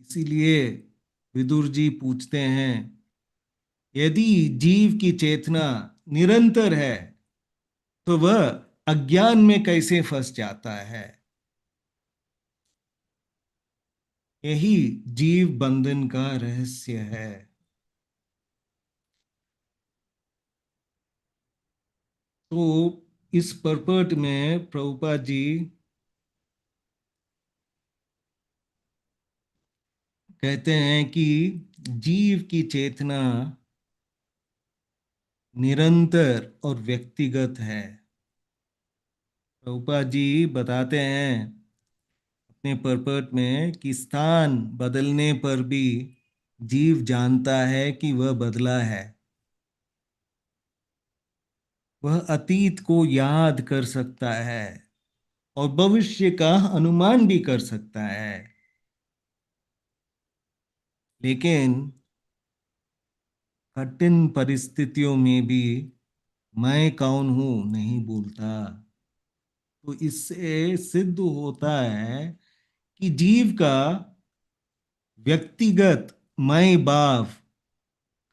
इसीलिए विदुर जी पूछते हैं, यदि जीव की चेतना निरंतर है तो वह अज्ञान में कैसे फंस जाता है। यही जीव बंधन का रहस्य है। तो इस पर्पट में प्रभुपाद जी कहते हैं कि जीव की चेतना निरंतर और व्यक्तिगत है। प्रभुपाद जी बताते हैं अपने पर्पट में कि स्थान बदलने पर भी जीव जानता है कि वह बदला है। वह अतीत को याद कर सकता है और भविष्य का अनुमान भी कर सकता है, लेकिन कठिन परिस्थितियों में भी मैं कौन हूं नहीं बोलता। तो इससे सिद्ध होता है कि जीव का व्यक्तिगत मैं भाव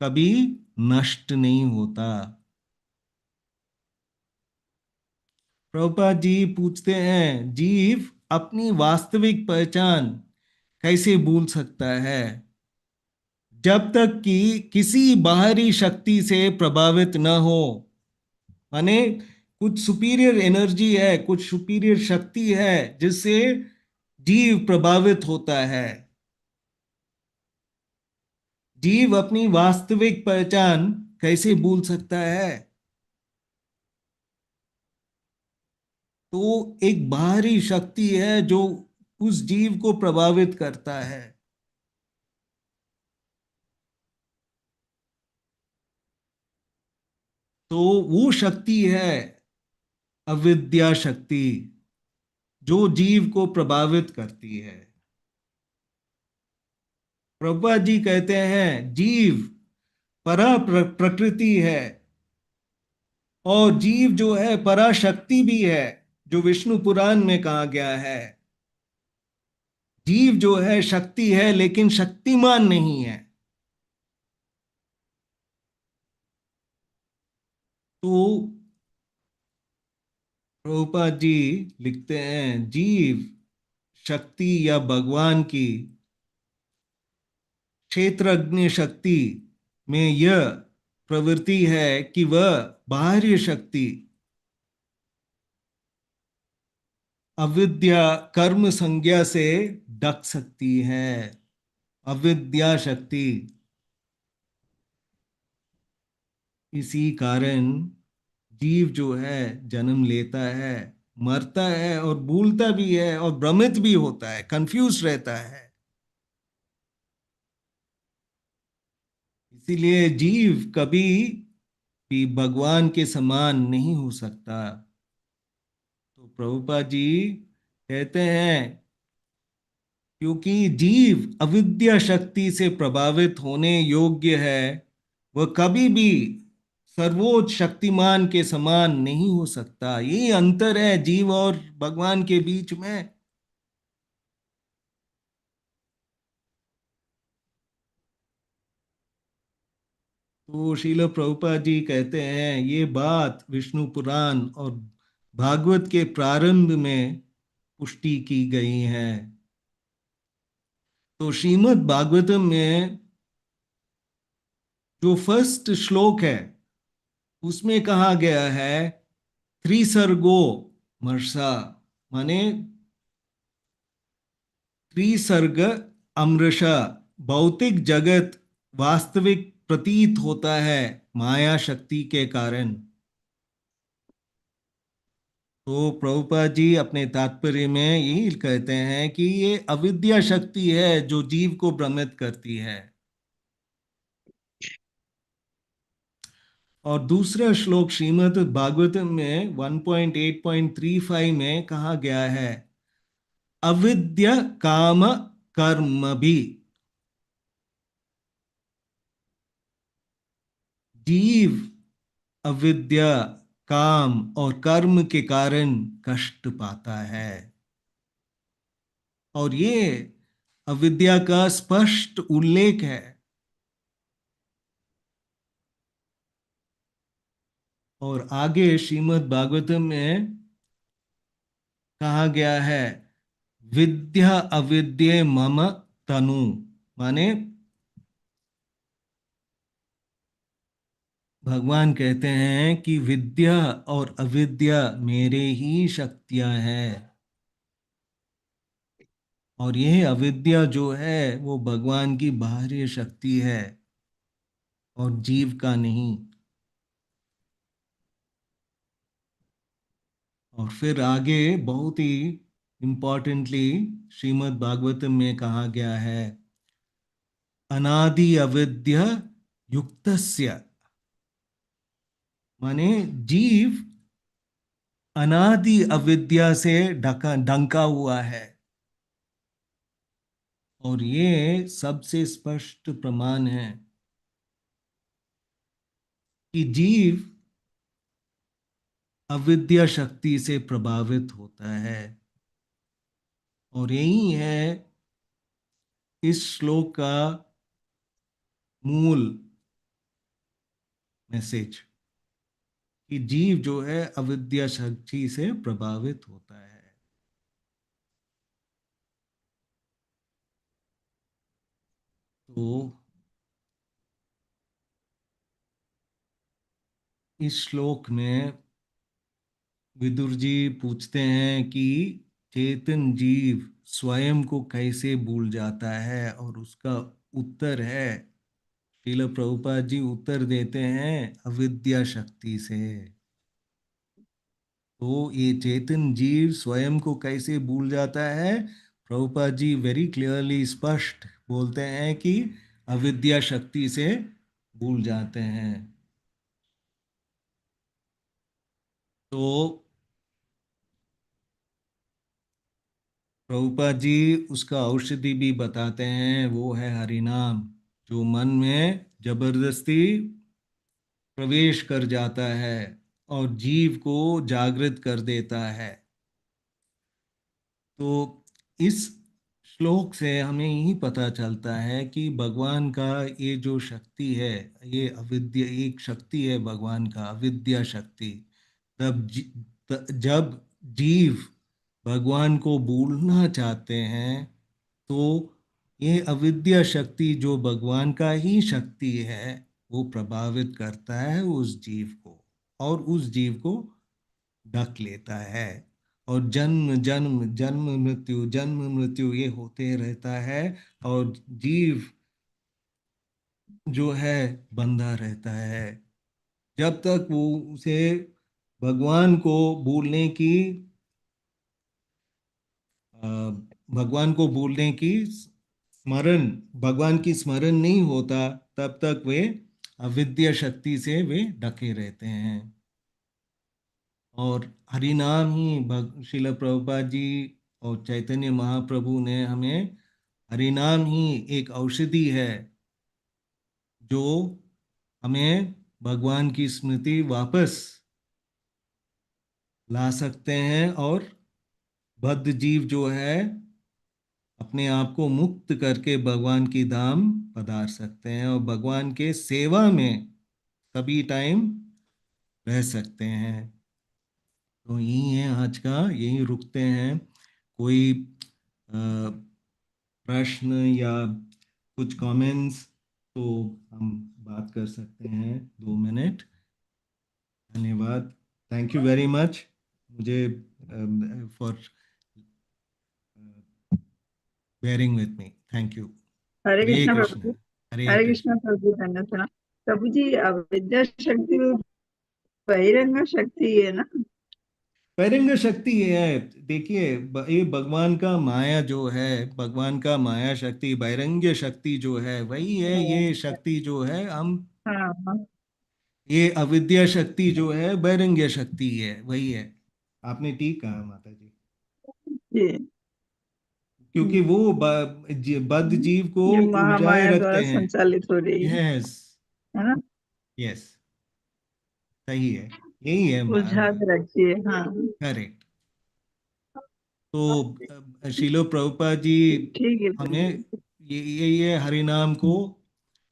कभी नष्ट नहीं होता। प्रभुपाद जी पूछते हैं, जीव अपनी वास्तविक पहचान कैसे भूल सकता है जब तक कि किसी बाहरी शक्ति से प्रभावित न हो। माने कुछ सुपीरियर एनर्जी है, कुछ सुपीरियर शक्ति है जिससे जीव प्रभावित होता है। जीव अपनी वास्तविक पहचान कैसे भूल सकता है? तो एक बाहरी शक्ति है जो उस जीव को प्रभावित करता है। तो वो शक्ति है अविद्या शक्ति, जो जीव को प्रभावित करती है। प्रभुपाद जी कहते हैं जीव परा प्रकृति है और जीव जो है पराशक्ति भी है, जो विष्णु पुराण में कहा गया है। जीव जो है शक्ति है लेकिन शक्तिमान नहीं है। तो प्रभुपाद जी लिखते हैं जीव शक्ति या भगवान की क्षेत्रज्ञ शक्ति में यह प्रवृत्ति है कि वह बाहरी शक्ति अविद्या कर्म संज्ञा से ढक सकती है। अविद्या शक्ति, इसी कारण जीव जो है जन्म लेता है, मरता है और भूलता भी है और भ्रमित भी होता है, कंफ्यूज रहता है। इसीलिए जीव कभी भी भगवान के समान नहीं हो सकता। तो प्रभुपाद जी कहते हैं क्योंकि जीव अविद्या शक्ति से प्रभावित होने योग्य है, वह कभी भी सर्वोच्च शक्तिमान के समान नहीं हो सकता। ये अंतर है जीव और भगवान के बीच में। तो श्रील प्रभुपाद जी कहते हैं ये बात विष्णु पुराण और भागवत के प्रारंभ में पुष्टि की गई है। तो श्रीमद् भागवतम में जो फर्स्ट श्लोक है उसमें कहा गया है त्रिसर्गो मर्षा, माने त्रिसर्ग अमृषा, भौतिक जगत वास्तविक प्रतीत होता है माया शक्ति के कारण। तो प्रभुपाद जी अपने तात्पर्य में यही कहते हैं कि ये अविद्या शक्ति है जो जीव को भ्रमित करती है। और दूसरा श्लोक श्रीमद् भागवतम में 1.8.35 में कहा गया है अविद्या काम कर्म भी। जीव अविद्या काम और कर्म के कारण कष्ट पाता है, और ये अविद्या का स्पष्ट उल्लेख है। और आगे श्रीमद् भागवतम में कहा गया है विद्या अविद्ये मम तनु, माने भगवान कहते हैं कि विद्या और अविद्या मेरे ही शक्तियां हैं, और यह अविद्या जो है वो भगवान की बाहरी शक्ति है और जीव का नहीं। और फिर आगे बहुत ही इम्पोर्टेंटली श्रीमद् भागवतम में कहा गया है, अनादि अविद्या युक्तस्य, माने जीव अनादि अविद्या से ढंका हुआ है। और ये सबसे स्पष्ट प्रमाण है कि जीव अविद्या शक्ति से प्रभावित होता है। और यही है इस श्लोक का मूल मैसेज, कि जीव जो है अविद्या शक्ति से प्रभावित होता है। तो इस श्लोक में विदुर जी पूछते हैं कि चेतन जीव स्वयं को कैसे भूल जाता है, और उसका उत्तर है, श्रील प्रभुपाद जी उत्तर देते हैं, अविद्या शक्ति से। तो ये चेतन जीव स्वयं को कैसे भूल जाता है, प्रभुपाद जी वेरी क्लियरली स्पष्ट बोलते हैं कि अविद्या शक्ति से भूल जाते हैं। तो प्रभुपाद जी उसका औषधि भी बताते हैं, वो है हरिनाम, जो मन में जबरदस्ती प्रवेश कर जाता है और जीव को जागृत कर देता है। तो इस श्लोक से हमें यही पता चलता है कि भगवान का ये जो शक्ति है, ये अविद्या एक शक्ति है भगवान का, अविद्या शक्ति। जब जीव भगवान को भूलना चाहते हैं, तो ये अविद्या शक्ति जो भगवान का ही शक्ति है, वो प्रभावित करता है उस जीव को, और उस जीव को ढक लेता है। और जन्म जन्म जन्म मृत्यु ये होते रहता है, और जीव जो है बंधा रहता है, जब तक वो उसे भगवान को भूलने की अ, भगवान को भूलने की स्मरण, भगवान की स्मरण नहीं होता, तब तक वे अविद्या शक्ति से वे ढके रहते हैं। और हरिनाम ही श्रील प्रभुपाद जी और चैतन्य महाप्रभु ने हमें, हरिनाम ही एक औषधि है जो हमें भगवान की स्मृति वापस ला सकते हैं, और बद्ध जीव जो है अपने आप को मुक्त करके भगवान की धाम पधार सकते हैं, और भगवान के सेवा में सभी टाइम रह सकते हैं। तो यही है आज का, यही रुकते हैं। कोई प्रश्न या कुछ कमेंट्स तो हम बात कर सकते हैं 2 मिनट। धन्यवाद, थैंक यू वेरी मच मुझे for bearing with me, thank you. Hare Hare Krishna Krishna, प्रभु। हरे हरे कृष्ण। कृष्ण प्रभु, धन्यवाद प्रभु जी। अविद्या शक्ति बहिरंग शक्ति है ना? बहिरंग शक्ति है, देखिए ये भगवान का माया जो है, भगवान का माया शक्ति, बहिरंग शक्ति जो है वही है। ये शक्ति जो है हम, हाँ ये अविद्या शक्ति जो है बहिरंग शक्ति है, वही है। आपने ठीक कहा माता जी, जी। क्योंकि वो बद्ध जीव को ये उलझाए महामाया द्वारा रखते हैं। संचालित हो रही यस, है ना? यस, सही है, यही है। उलझा के रखती है, हाँ। करेक्ट। तो शीलो प्रभुपाद जी ठीक है प्रभु हमें जी। ये हरिनाम को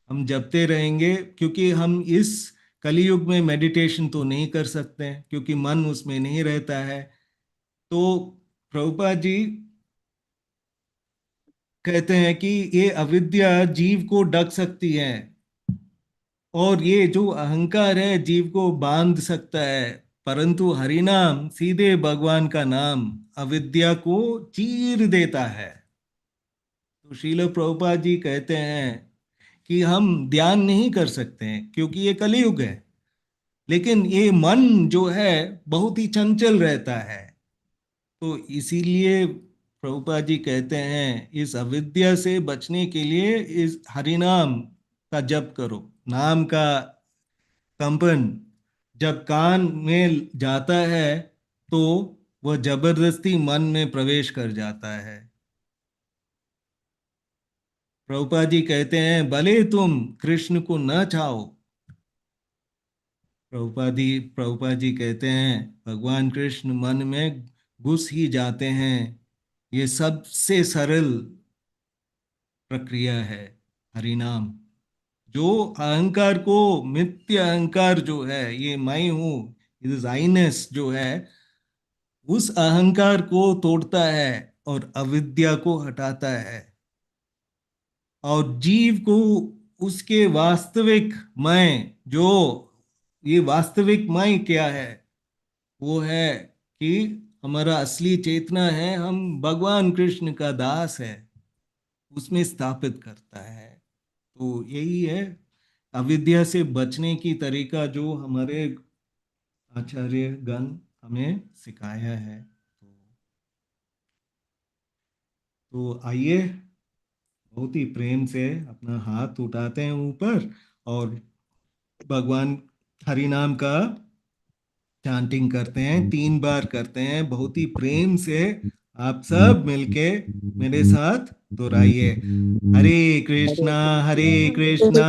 हम जपते रहेंगे, क्योंकि हम इस कलयुग में मेडिटेशन तो नहीं कर सकते हैं, क्योंकि मन उसमें नहीं रहता है। तो प्रभुपाद जी कहते हैं कि ये अविद्या जीव को ढक सकती है, और ये जो अहंकार है जीव को बांध सकता है, परंतु हरिनाम सीधे भगवान का नाम अविद्या को चीर देता है। तो श्रील प्रभुपाद जी कहते हैं कि हम ध्यान नहीं कर सकते हैं क्योंकि ये कलयुग है, लेकिन ये मन जो है बहुत ही चंचल रहता है। तो इसीलिए प्रभुपाद जी कहते हैं इस अविद्या से बचने के लिए इस हरिनाम का जप करो। नाम का कंपन जब कान में जाता है तो वह जबरदस्ती मन में प्रवेश कर जाता है। प्रभुपाद जी कहते हैं भले तुम कृष्ण को न चाहो, प्रभुपाद जी कहते हैं भगवान कृष्ण मन में घुस ही जाते हैं। ये सबसे सरल प्रक्रिया है हरिनाम। जो अहंकार को, मिथ्या अहंकार जो है, ये मैं हूं, इस आईनेस जो है, उस अहंकार को तोड़ता है और अविद्या को हटाता है और जीव को उसके वास्तविक मैं, जो ये वास्तविक मैं क्या है, वो है कि हमारा असली चेतना है, हम भगवान कृष्ण का दास है, उसमें स्थापित करता है। तो यही है अविद्या से बचने की तरीका जो हमारे आचार्य गण हमें सिखाया है। तो आइए बहुत ही प्रेम से अपना हाथ उठाते हैं ऊपर और भगवान हरि नाम का चांटिंग करते हैं, 3 बार करते हैं बहुत ही प्रेम से। आप सब मिलके मेरे साथ दोहराइए, हरे कृष्णा कृष्णा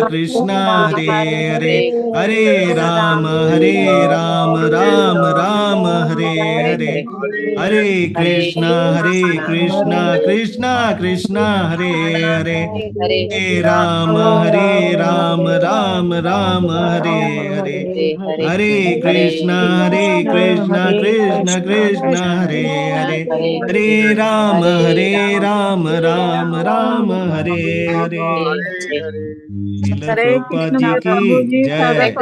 कृष्णा हरे हरे, हरे राम राम राम हरे हरे, हरे कृष्णा कृष्णा कृष्णा हरे हरे, हरे राम राम हरे हरे, हरे कृष्णा कृष्णा कृष्णा हरे हरे, हरे राम राम हरे हरे। श्रील प्रभुपाद जी की जय,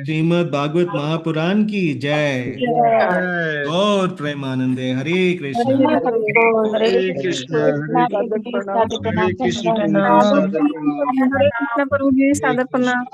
श्रीमद् भागवत महापुराण की जय, और प्रेमानंदे। हरे कृष्णा हरे कृष्ण हरे कृष्ण प्रभु जी सादर प्रणाम। हरे कृष्ण प्रभु जी सादर प्रणाम।